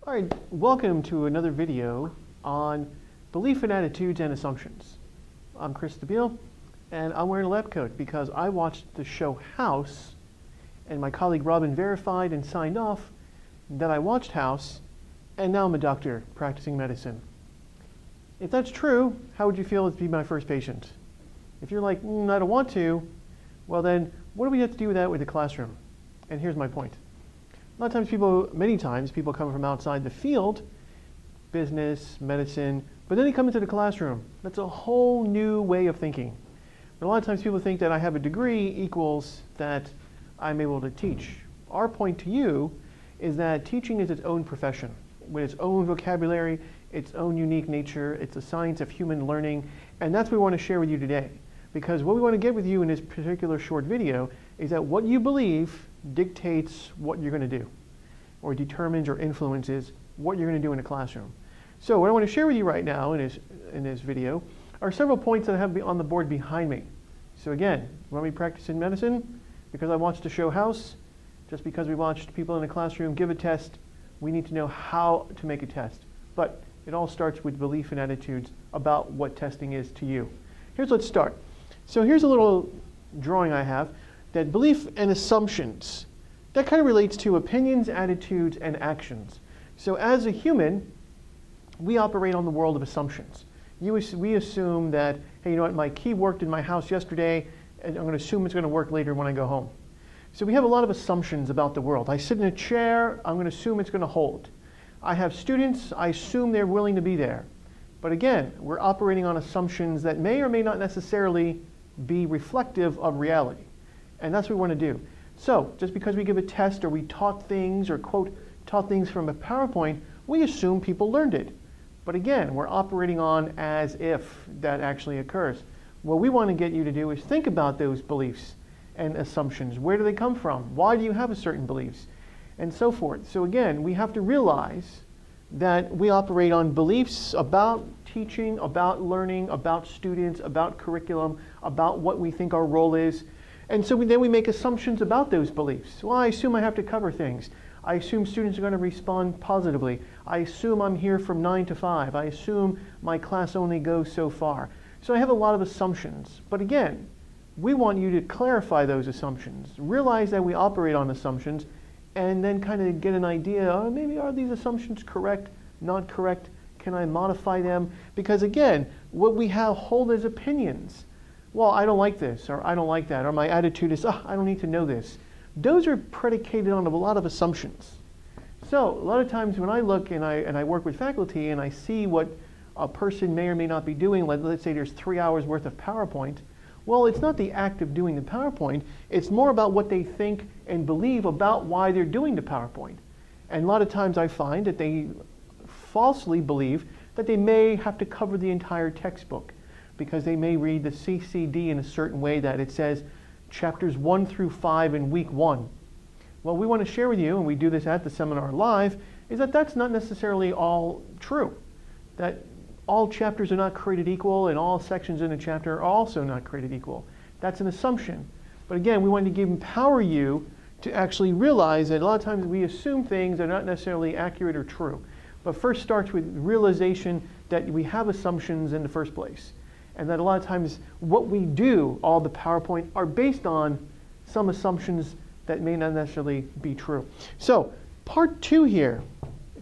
All right, welcome to another video on belief and attitudes and assumptions. I'm Chris DeBeal, and I'm wearing a lab coat because I watched the show House, and my colleague Robin verified and signed off that I watched House, and now I'm a doctor practicing medicine. If that's true, how would you feel to be my first patient? If you're like, I don't want to, well then, what do we have to do with that with the classroom? And here's my point. A lot of times many times people come from outside the field, business, medicine, but then they come into the classroom. That's a whole new way of thinking. But a lot of times people think that I have a degree equals that I'm able to teach. Our point to you is that teaching is its own profession, with its own vocabulary, its own unique nature. It's a science of human learning, and that's what we want to share with you today. Because what we want to get with you in this particular short video is that what you believe dictates what you're going to do, or determines or influences what you're going to do in a classroom. So what I want to share with you right now in this video are several points that I have on the board behind me. So again, when we practice in medicine, because I watched the show House, just because we watched people in the classroom give a test, we need to know how to make a test. But it all starts with belief and attitudes about what testing is to you. Let's start. So here's a little drawing I have that belief and assumptions, that kind of relates to opinions, attitudes, and actions. So as a human, we operate on the world of assumptions. We assume that, hey, you know what, my key worked in my house yesterday, and I'm going to assume it's going to work later when I go home. So we have a lot of assumptions about the world. I sit in a chair, I'm going to assume it's going to hold. I have students, I assume they're willing to be there. But again, we're operating on assumptions that may or may not necessarily be reflective of reality. And that's what we want to do. So just because we give a test or we taught things or quote taught things from a PowerPoint, we assume people learned it. But again, we're operating on as if that actually occurs. What we want to get you to do is think about those beliefs and assumptions. Where do they come from? Why do you have a certain beliefs? And so forth. So again, we have to realize that we operate on beliefs about teaching, about learning, about students, about curriculum, about what we think our role is. And so then we make assumptions about those beliefs. Well, I assume I have to cover things. I assume students are going to respond positively. I assume I'm here from 9 to 5. I assume my class only goes so far. So I have a lot of assumptions. But again, we want you to clarify those assumptions. Realize that we operate on assumptions, and then kind of get an idea, maybe are these assumptions correct, not correct? Can I modify them? Because again, what we hold as opinions. Well, I don't like this, or I don't like that, or my attitude is, I don't need to know this. Those are predicated on a lot of assumptions. So a lot of times when I look and I work with faculty and I see what a person may or may not be doing, let's say there's 3 hours worth of PowerPoint, well, it's not the act of doing the PowerPoint, it's more about what they think and believe about why they're doing the PowerPoint. And a lot of times I find that they falsely believe that they may have to cover the entire textbook, because they may read the CCD in a certain way that it says chapters 1 through 5 in week 1. Well, we want to share with you, and we do this at the seminar live, is that that's not necessarily all true. That all chapters are not created equal, and all sections in a chapter are also not created equal. That's an assumption. But again, we want to empower you to actually realize that a lot of times we assume things that are not necessarily accurate or true. But first starts with realization that we have assumptions in the first place. And that a lot of times what we do, all the PowerPoint, are based on some assumptions that may not necessarily be true. So part 2 here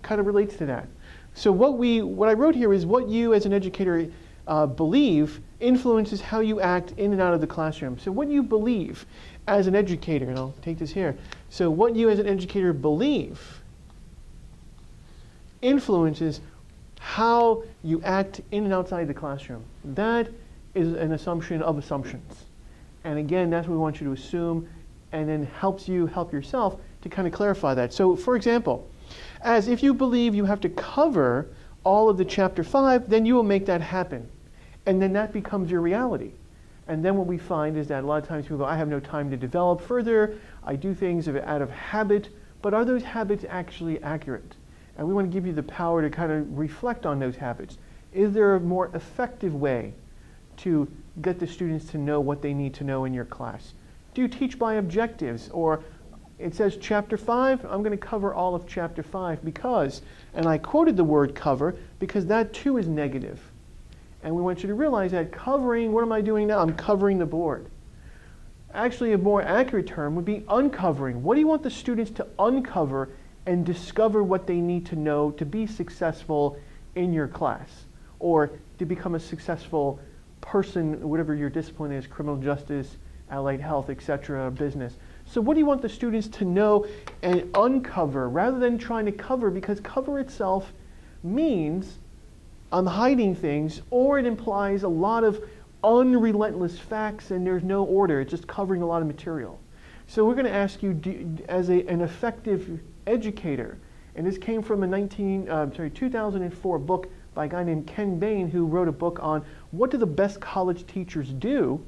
kind of relates to that. So what I wrote here is what you as an educator believe influences how you act in and out of the classroom. So what you believe as an educator, and I'll take this here. So what you as an educator believe influences how you act in and outside the classroom. That is an assumption of assumptions. And again, that's what we want you to assume, and then helps you help yourself to kind of clarify that. So for example, as if you believe you have to cover all of the chapter 5, then you will make that happen. And then that becomes your reality. And then what we find is that a lot of times people go, I have no time to develop further, I do things out of habit, but are those habits actually accurate? And we want to give you the power to kind of reflect on those habits. Is there a more effective way to get the students to know what they need to know in your class? Do you teach by objectives, or It says chapter 5. I'm going to cover all of chapter 5 because, and I quoted the word cover because that too is negative. And we want you to realize that covering, what am I doing now? I'm covering the board. Actually, a more accurate term would be uncovering. What do you want the students to uncover and discover what they need to know to be successful in your class, or to become a successful person, whatever your discipline is, criminal justice, allied health, etc., business. So what do you want the students to know and uncover rather than trying to cover? Because cover itself means I'm hiding things, or it implies a lot of unrelentless facts and there's no order. It's just covering a lot of material. So we're going to ask you, as an effective educator, and this came from a 2004 book by a guy named Ken Bain, who wrote a book on what do the best college teachers do.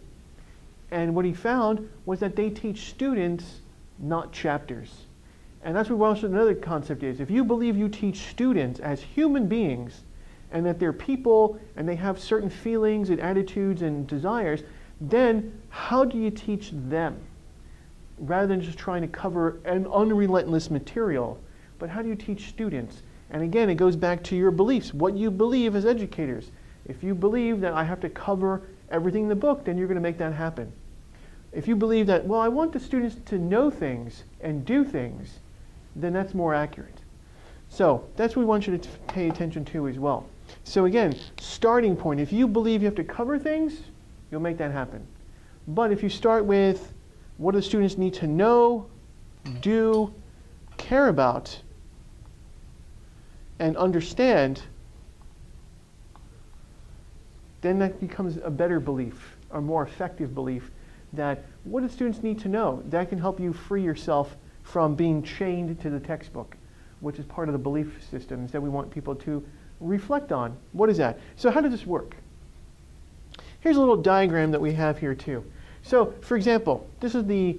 And what he found was that they teach students, not chapters. And that's what another concept is. If you believe you teach students as human beings, and that they're people, and they have certain feelings and attitudes and desires, then how do you teach them? Rather than just trying to cover an unrelentless material, but how do you teach students? And again, it goes back to your beliefs, what you believe as educators. If you believe that I have to cover everything in the book, then you're going to make that happen. If you believe that, well, I want the students to know things and do things, then that's more accurate. So that's what we want you to pay attention to as well. So again, starting point, if you believe you have to cover things, you'll make that happen. But if you start with what do the students need to know, do, care about, and understand, then that becomes a better belief, a more effective belief, that what do students need to know? That can help you free yourself from being chained to the textbook, which is part of the belief systems that we want people to reflect on. What is that? So how does this work? Here's a little diagram that we have here too. So for example, this is the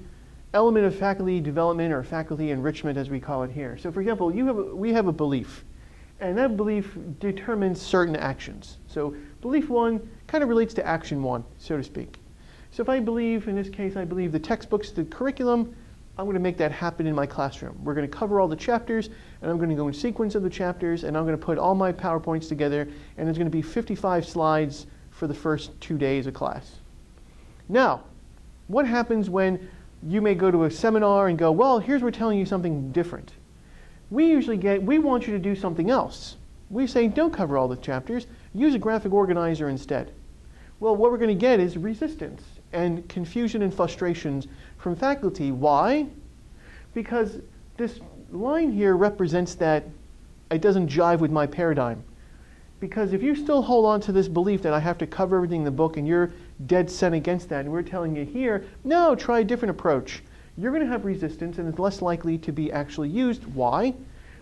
element of faculty development, or faculty enrichment as we call it here. So for example, we have a belief, and that belief determines certain actions. So belief 1 kind of relates to action 1, so to speak. So if I believe, in this case, I believe the textbook's the curriculum, I'm going to make that happen in my classroom. We're going to cover all the chapters, and I'm going to go in sequence of the chapters, and I'm going to put all my PowerPoints together, and there's going to be 55 slides for the first 2 days of class. Now, what happens when you may go to a seminar and go, well, we're telling you something different. We want you to do something else. We say, don't cover all the chapters, use a graphic organizer instead. Well, what we're going to get is resistance and confusion and frustrations from faculty. Why? Because this line here represents that it doesn't jive with my paradigm. Because if you still hold on to this belief that I have to cover everything in the book, and you're dead set against that, and we're telling you here, no, try a different approach, you're going to have resistance, and it's less likely to be actually used. Why?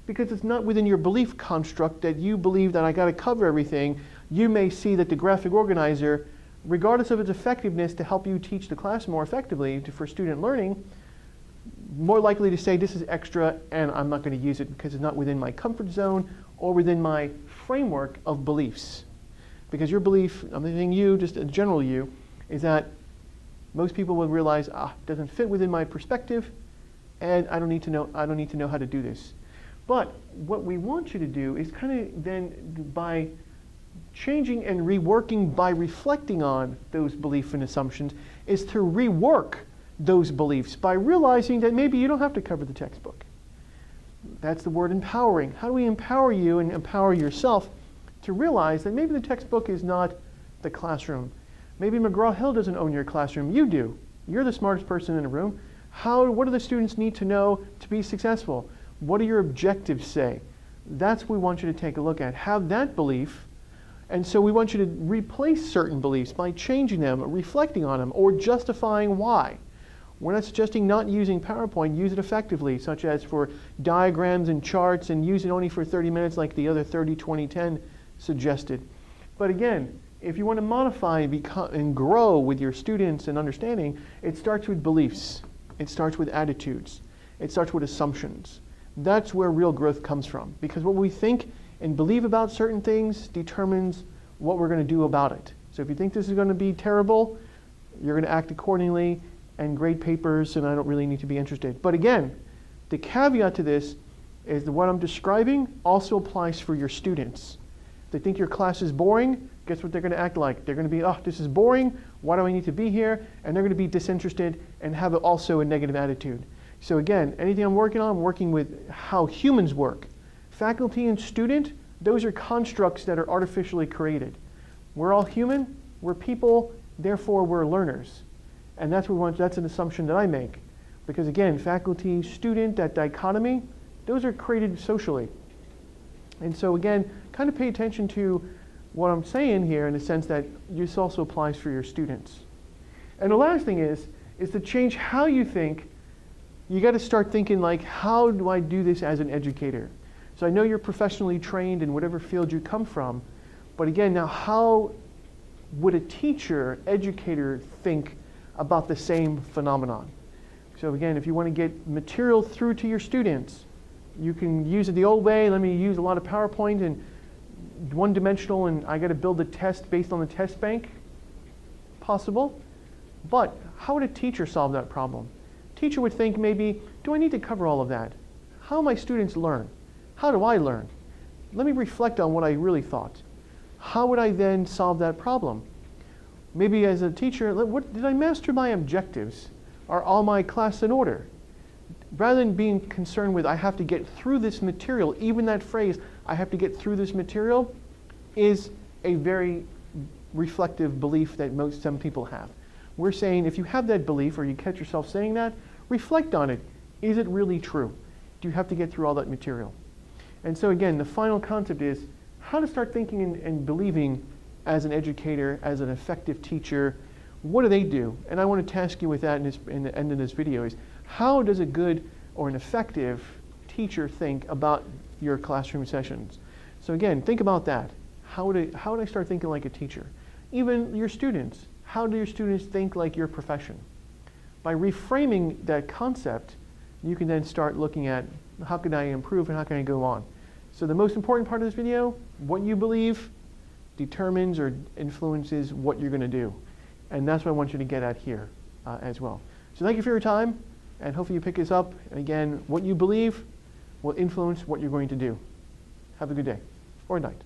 Because it's not within your belief construct that you believe that I got to cover everything. You may see that the graphic organizer, regardless of its effectiveness to help you teach the class more effectively for student learning, more likely to say this is extra and I'm not going to use it because it's not within my comfort zone or within my framework of beliefs. Because your belief, I'm thinking you, just a general you, is that most people will realize, it doesn't fit within my perspective, and I don't need to know how to do this. But what we want you to do is kind of then, by changing and reworking, by reflecting on those beliefs and assumptions, is to rework those beliefs by realizing that maybe you don't have to cover the textbook. That's the word empowering. How do we empower you and empower yourself to realize that maybe the textbook is not the classroom? Maybe McGraw-Hill doesn't own your classroom. You do. You're the smartest person in the room. What do the students need to know to be successful? What do your objectives say? That's what we want you to take a look at. Have that belief. And so we want you to replace certain beliefs by changing them, reflecting on them, or justifying why. We're not suggesting not using PowerPoint. Use it effectively, such as for diagrams and charts, and use it only for 30 minutes like the other 30, 20, 10 suggested. But again, if you want to modify and grow with your students and understanding, it starts with beliefs. It starts with attitudes. It starts with assumptions. That's where real growth comes from. Because what we think and believe about certain things determines what we're going to do about it. So if you think this is going to be terrible, you're going to act accordingly and grade papers, and I don't really need to be interested. But again, The caveat to this is that what I'm describing also applies for your students. They think your class is boring, guess what they're going to act like? They're going to be, oh, this is boring, why do I need to be here? And they're going to be disinterested and have also a negative attitude. So again, anything I'm working with how humans work. Faculty and student, those are constructs that are artificially created. We're all human, we're people, therefore we're learners. And that's an assumption that I make. Because again, faculty, student, that dichotomy, those are created socially. And so again, kind of pay attention to what I'm saying here in the sense that this also applies for your students. And the last thing is to change how you think. You got to start thinking like, how do I do this as an educator? So I know you're professionally trained in whatever field you come from, but again, now how would a teacher, educator think about the same phenomenon? So again, if you want to get material through to your students, you can use it the old way. Let me use a lot of PowerPoint and one-dimensional, and I got to build a test based on the test bank. Possible. But how would a teacher solve that problem? Teacher would think maybe, do I need to cover all of that? How do my students learn? How do I learn? Let me reflect on what I really thought. How would I then solve that problem? Maybe as a teacher, did I master my objectives? Are all my class in order? Rather than being concerned with, I have to get through this material, even that phrase, I have to get through this material, is a very reflective belief that some people have. We're saying if you have that belief or you catch yourself saying that, reflect on it. Is it really true? Do you have to get through all that material? And so again, the final concept is how to start thinking and believing as an educator, as an effective teacher. What do they do? And I want to task you with that in the end of this video is, how does a good or an effective teacher think about your classroom sessions? So again, think about that. How would I start thinking like a teacher? Even your students. How do your students think like your profession? By reframing that concept, you can then start looking at how can I improve and how can I go on. So the most important part of this video, what you believe determines or influences what you're going to do. And that's what I want you to get at here as well. So thank you for your time, and hopefully you pick this up. And again, what you believe will influence what you're going to do. Have a good day or night.